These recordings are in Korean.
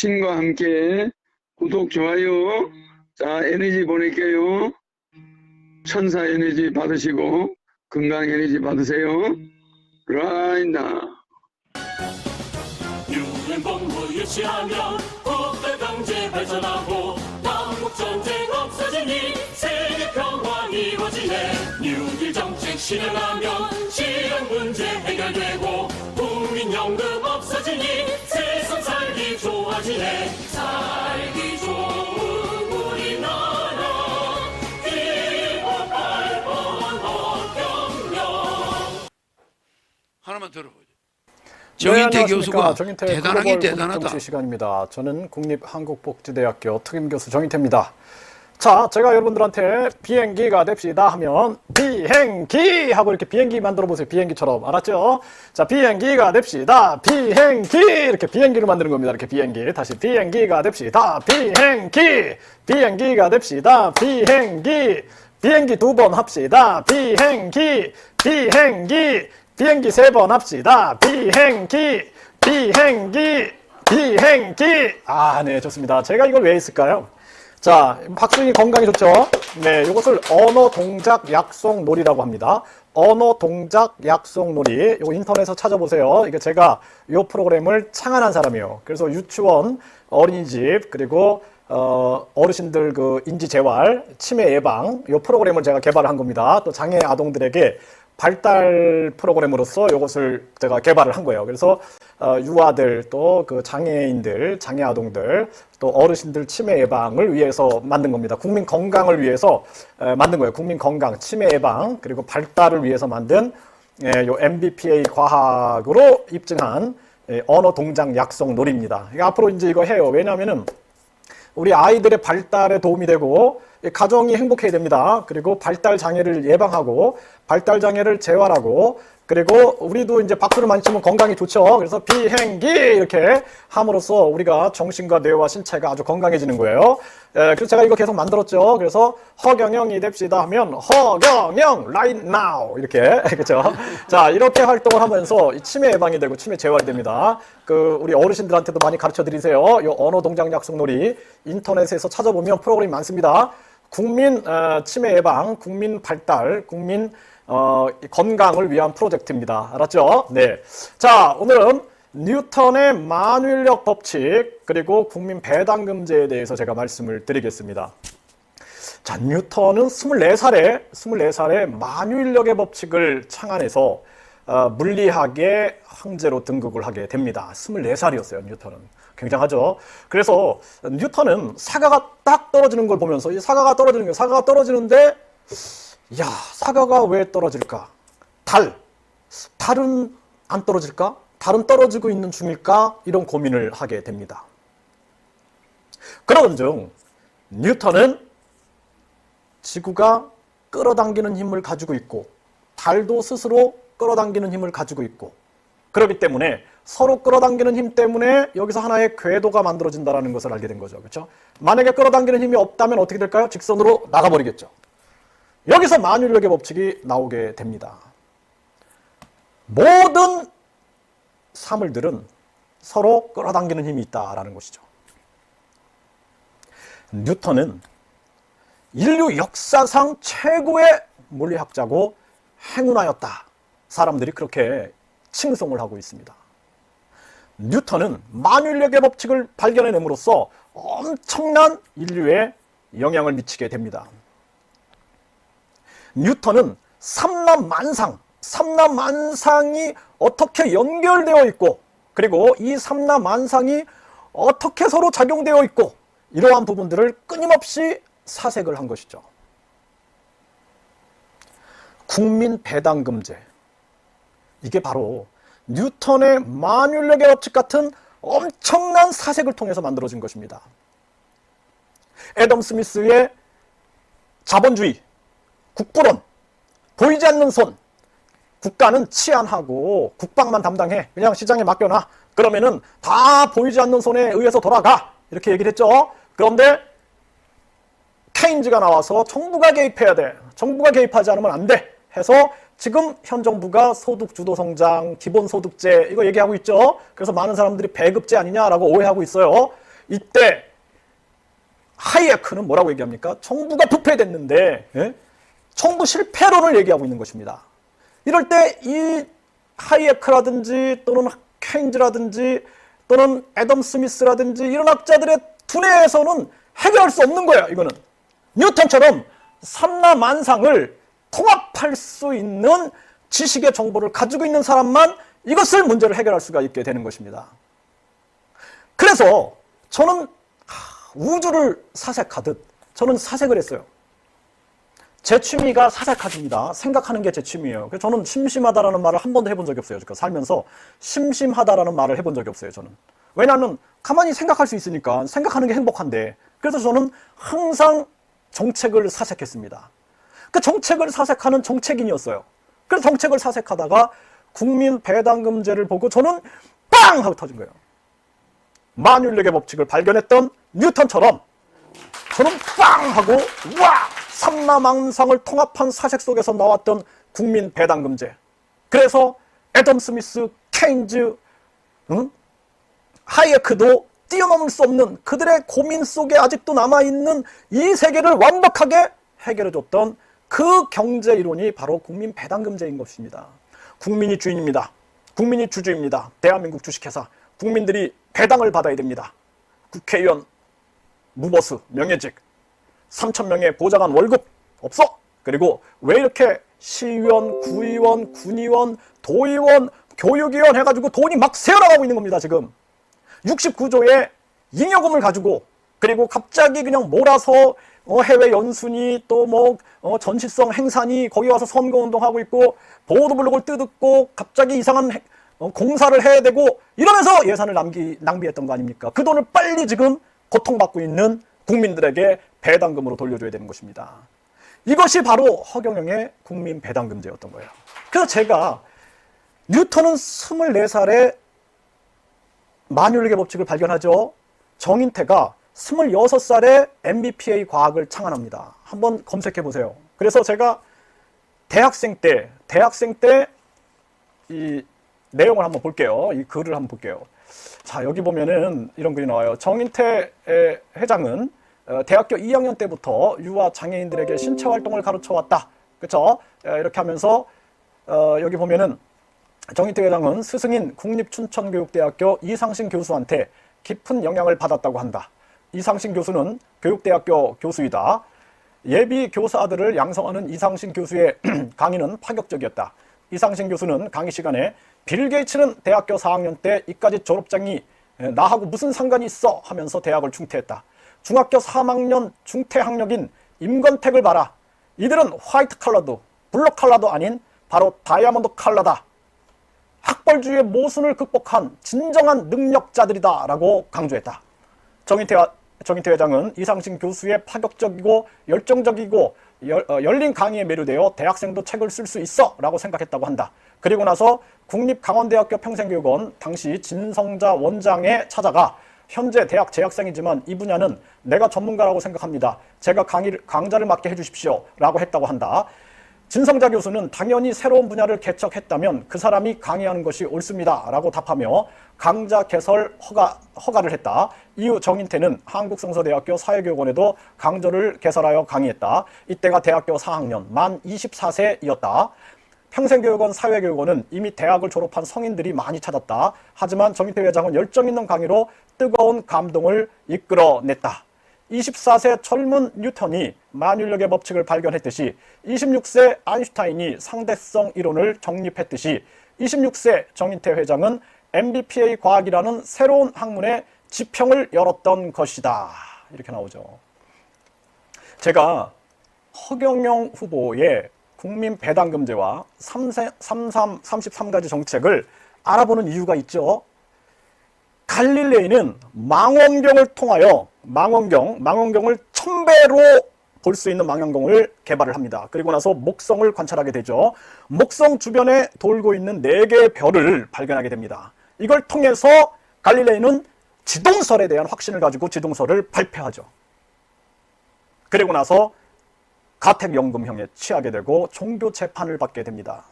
신과 함께 구독, 좋아요. 자, 에너지 보낼게요. 천사 에너지 받으시고 건강 에너지 받으세요. Right now. 유엔 본부 유치하면 국가 경제 발전하고 남북 전쟁 없어지니 세계 평화 이루어지네. 뉴딜 정책 실현하면 실용 문제 해결되고 국민연금 없어지니 세상 살기 좋아지네. 살기 좋은 우리나라 기본 8번 헌경령. 하나만 들어보죠. 정인태 교수가 대단하긴 대단하다. 정치 시간입니다. 저는 국립한국복지대학교 특임교수 정인태입니다. 자, 제가 여러분들한테 비행기가 됩시다 하면 비행기 하고 이렇게 비행기 만들어 보세요. 비행기처럼. 알았죠? 자, 비행기가 됩시다. 비행기 이렇게 비행기를 만드는 겁니다. 이렇게 비행기. 다시 비행기가 됩시다. 비행기. 비행기가 됩시다. 비행기. 비행기 2번 합시다. 비행기. 비행기. 비행기 3번 합시다. 비행기, 비행기, 비행기. 아, 네, 좋습니다. 제가 이걸 왜 했을까요? 자, 박수희 건강이 좋죠? 네, 이것을 언어 동작 약속 놀이라고 합니다. 언어 동작 약속 놀이. 이거 인터넷에서 찾아보세요. 이게 제가 이 프로그램을 창안한 사람이에요. 그래서 유치원, 어린이집, 그리고 어르신들 그 인지 재활, 치매 예방 이 프로그램을 제가 개발한 겁니다. 또 장애 아동들에게 발달 프로그램으로서 이것을 제가 개발을 한 거예요. 그래서 유아들 또 그 장애인들, 장애 아동들 또 어르신들 치매 예방을 위해서 만든 겁니다. 국민 건강을 위해서 만든 거예요. 국민 건강, 치매 예방 그리고 발달을 위해서 만든 요 MBPA 과학으로 입증한 언어 동작 약속 놀이입니다. 앞으로 이제 이거 해요. 왜냐하면은 우리 아이들의 발달에 도움이 되고 가정이 행복해야 됩니다. 그리고 발달 장애를 예방하고 발달 장애를 재활하고 그리고 우리도 이제 박수를 많이 치면 건강이 좋죠. 그래서 비행기 이렇게 함으로써 우리가 정신과 뇌와 신체가 아주 건강해지는 거예요. 그래서 제가 이거 계속 만들었죠. 그래서 허경영이 됩시다 하면 허경영 right now 이렇게 그렇죠. 자, 이렇게 활동을 하면서 치매 예방이 되고 치매 재활이 됩니다. 그 우리 어르신들한테도 많이 가르쳐 드리세요. 요 언어 동작 약속 놀이 인터넷에서 찾아보면 프로그램이 많습니다. 국민 치매 예방, 국민 발달, 국민 건강을 위한 프로젝트입니다. 알았죠? 네. 자, 오늘은 뉴턴의 만유인력 법칙 그리고 국민 배당금제에 대해서 제가 말씀을 드리겠습니다. 자, 뉴턴은 24살에 만유인력의 법칙을 창안해서 물리학의 황제로 등극을 하게 됩니다. 24살이었어요, 뉴턴은. 굉장하죠. 그래서 뉴턴은 사과가 딱 떨어지는 걸 보면서 이 사과가 떨어지는데 야, 사과가 왜 떨어질까? 달은 안 떨어질까? 달은 떨어지고 있는 중일까? 이런 고민을 하게 됩니다. 그러던 중 뉴턴은 지구가 끌어당기는 힘을 가지고 있고 달도 스스로 끌어당기는 힘을 가지고 있고 그렇기 때문에 서로 끌어당기는 힘 때문에 여기서 하나의 궤도가 만들어진다는 것을 알게 된 거죠. 그렇죠? 만약에 끌어당기는 힘이 없다면 어떻게 될까요? 직선으로 나가버리겠죠. 여기서 만유인력의 법칙이 나오게 됩니다. 모든 사물들은 서로 끌어당기는 힘이 있다라는 것이죠. 뉴턴은 인류 역사상 최고의 물리학자고 행운아였다. 사람들이 그렇게 칭송을 하고 있습니다. 뉴턴은 만유인력의 법칙을 발견해냄으로써 엄청난 인류에 영향을 미치게 됩니다. 뉴턴은 삼라만상이 어떻게 연결되어 있고 그리고 이 삼라만상이 어떻게 서로 작용되어 있고 이러한 부분들을 끊임없이 사색을 한 것이죠. 국민 배당금제, 이게 바로 뉴턴의 만유인력의 법칙 같은 엄청난 사색을 통해서 만들어진 것입니다. 애덤 스미스의 자본주의, 국부론, 보이지 않는 손, 국가는 치안하고 국방만 담당해, 그냥 시장에 맡겨놔, 그러면은 다 보이지 않는 손에 의해서 돌아가, 이렇게 얘기를 했죠. 그런데 케인즈가 나와서 정부가 개입해야 돼, 정부가 개입하지 않으면 안 돼 해서 지금 현 정부가 소득주도성장, 기본소득제 이거 얘기하고 있죠. 그래서 많은 사람들이 배급제 아니냐라고 오해하고 있어요. 이때 하이에크는 뭐라고 얘기합니까? 정부가 부패됐는데 예? 정부 실패론을 얘기하고 있는 것입니다. 이럴 때 이 하이에크라든지 또는 케인즈라든지 또는 애덤 스미스라든지 이런 학자들의 두뇌에서는 해결할 수 없는 거예요. 이거는 뉴턴처럼 삼라만상을 통합할 수 있는 지식의 정보를 가지고 있는 사람만 이것을 문제를 해결할 수가 있게 되는 것입니다. 그래서 저는 우주를 사색하듯 저는 사색을 했어요. 제 취미가 사색하기입니다. 생각하는 게 제 취미예요. 그래서 저는 심심하다라는 말을 한 번도 해본 적이 없어요. 그러니까 살면서 심심하다라는 말을 해본 적이 없어요. 저는. 왜냐하면 가만히 생각할 수 있으니까 생각하는 게 행복한데, 그래서 저는 항상 정책을 사색했습니다. 그 정책을 사색하는 정책인이었어요. 그래서 정책을 사색하다가 국민 배당금제를 보고 저는 빵! 하고 터진 거예요. 만율력의 법칙을 발견했던 뉴턴처럼 저는 빵! 하고 와! 삼라망상을 통합한 사색 속에서 나왔던 국민 배당금제. 그래서 애덤 스미스, 케인즈, 하이에크도 뛰어넘을 수 없는 그들의 고민 속에 아직도 남아있는 이 세계를 완벽하게 해결해줬던 그 경제 이론이 바로 국민 배당금제인 것입니다. 국민이 주인입니다. 국민이 주주입니다. 대한민국 주식회사. 국민들이 배당을 받아야 됩니다. 국회의원, 무보수, 명예직, 3,000명의 보장한 월급 없어. 그리고 왜 이렇게 시의원, 구의원, 군의원, 도의원, 교육위원 해가지고 돈이 막 새어나가고 있는 겁니다. 지금 69조의 잉여금을 가지고, 그리고 갑자기 그냥 몰아서 해외 연수니 또 뭐 전시성 행사니 거기 와서 선거운동하고 있고 보도블록을 뜯고 갑자기 이상한 공사를 해야 되고 이러면서 예산을 낭비했던 거 아닙니까? 그 돈을 빨리 지금 고통받고 있는 국민들에게 배당금으로 돌려줘야 되는 것입니다. 이것이 바로 허경영의 국민 배당금제였던 거예요. 그래서 제가 뉴턴은 24살에 만율력의 법칙을 발견하죠. 정인태가 26살에 MBPA 과학을 창안합니다. 한번 검색해 보세요. 그래서 제가 대학생 때 이 내용을 한번 볼게요. 이 글을 한번 볼게요. 자, 여기 보면은 이런 글이 나와요. 정인태 회장은 대학교 2학년 때부터 유아 장애인들에게 신체 활동을 가르쳐 왔다. 그렇죠? 이렇게 하면서 여기 보면은 정인태 회장은 스승인 국립춘천교육대학교 이상신 교수한테 깊은 영향을 받았다고 한다. 이상신 교수는 교육대학교 교수이다. 예비 교사들을 양성하는 이상신 교수의 강의는 파격적이었다. 이상신 교수는 강의 시간에 빌 게이츠는 대학교 4학년 때 이까지 졸업장이 나하고 무슨 상관이 있어 하면서 대학을 중퇴했다. 중학교 3학년 중퇴 학력인 임건택을 봐라. 이들은 화이트 칼라도 블루 칼라도 아닌 바로 다이아몬드 칼라다. 학벌주의의 모순을 극복한 진정한 능력자들이다 라고 강조했다. 정인태 회장은 이상신 교수의 파격적이고 열정적이고 열린 강의에 매료되어 대학생도 책을 쓸 수 있어 라고 생각했다고 한다. 그리고 나서 국립강원대학교 평생교육원 당시 진성자 원장에 찾아가 현재 대학 재학생이지만 이 분야는 내가 전문가라고 생각합니다. 제가 강좌를 맡게 해주십시오 라고 했다고 한다. 진성자 교수는 당연히 새로운 분야를 개척했다면 그 사람이 강의하는 것이 옳습니다 라고 답하며 강좌 개설 허가를 했다. 이후 정인태는 한국성서대학교 사회교육원에도 강좌를 개설하여 강의했다. 이때가 대학교 4학년 만 24세이었다. 평생교육원 사회교육원은 이미 대학을 졸업한 성인들이 많이 찾았다. 하지만 정인태 회장은 열정 있는 강의로 뜨거운 감동을 이끌어냈다. 24세 젊은 뉴턴이 만율력의 법칙을 발견했듯이 26세 아인슈타인이 상대성 이론을 정립했듯이 26세 정인태 회장은 MBPA 과학이라는 새로운 학문의 지평을 열었던 것이다. 이렇게 나오죠. 제가 허경영 후보의 국민 배당금제와 33가지 정책을 알아보는 이유가 있죠. 갈릴레이는 망원경을 통하여 망원경을 1000배로 볼 수 있는 망원경을 개발을 합니다. 그리고 나서 목성을 관찰하게 되죠. 목성 주변에 돌고 있는 4개의 별을 발견하게 됩니다. 이걸 통해서 갈릴레이는 지동설에 대한 확신을 가지고 지동설을 발표하죠. 그리고 나서 가택연금형에 취하게 되고 종교 재판을 받게 됩니다.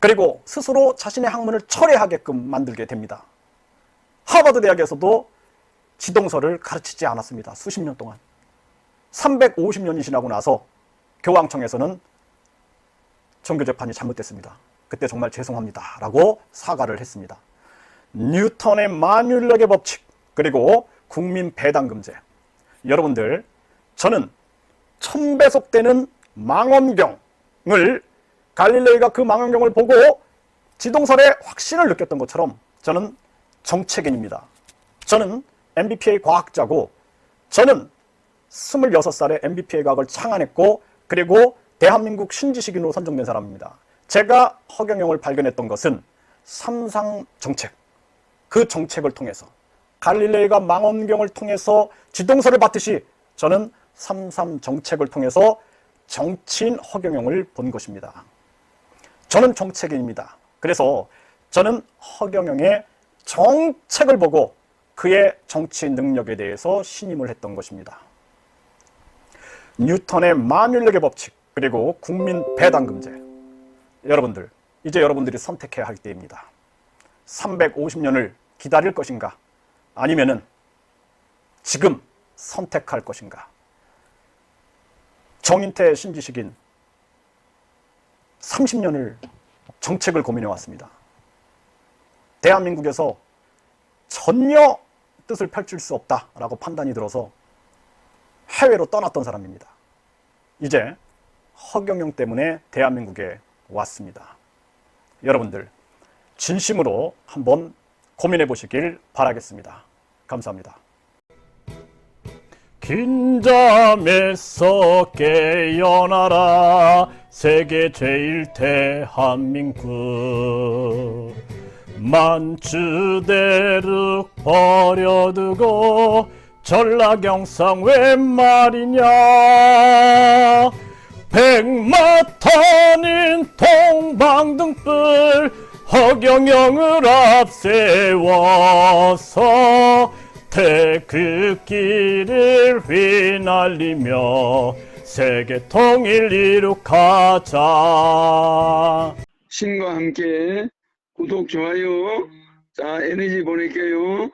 그리고 스스로 자신의 학문을 철회하게끔 만들게 됩니다. 하버드 대학에서도 지동설을 가르치지 않았습니다. 수십 년 동안. 350년이 지나고 나서 교황청에서는 정교재판이 잘못됐습니다. 그때 정말 죄송합니다 라고 사과를 했습니다. 뉴턴의 만율력의 법칙, 그리고 국민 배당금제. 여러분들, 저는 1000배속 되는 망원경을, 갈릴레이가 그 망원경을 보고 지동설의 확신을 느꼈던 것처럼 저는 정책인입니다. 저는 MBPA 과학자고, 저는 26살에 MBPA 과학을 창안했고, 그리고 대한민국 신지식인으로 선정된 사람입니다. 제가 허경영을 발견했던 것은 삼상정책, 그 정책을 통해서, 갈릴레이가 망원경을 통해서 지동설을 봤듯이 저는 삼삼정책을 통해서 정치인 허경영을 본 것입니다. 저는 정책인입니다. 그래서 저는 허경영의 정책을 보고 그의 정치 능력에 대해서 신임을 했던 것입니다. 뉴턴의 만율력의 법칙, 그리고 국민 배당금제. 여러분들, 이제 여러분들이 선택해야 할 때입니다. 350년을 기다릴 것인가, 아니면은 지금 선택할 것인가. 정인태 신지식인 30년을 정책을 고민해 왔습니다. 대한민국에서 전혀 뜻을 펼칠 수 없다라고 판단이 들어서 해외로 떠났던 사람입니다. 이제 허경영 때문에 대한민국에 왔습니다. 여러분들, 진심으로 한번 고민해 보시길 바라겠습니다. 감사합니다. 긴 잠에서 깨어나라, 세계 제일 대한민국. 만주대륙 버려두고 전라경상 웬 말이냐. 백마탄인 동방등불 허경영을 앞세워서 태극기를 휘날리며 세계 통일 이룩하자. 신과 함께 구독, 좋아요. 자, 에너지 보낼게요.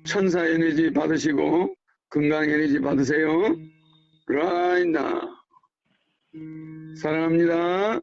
천사 에너지 받으시고 건강 에너지 받으세요. 라이나 사랑합니다.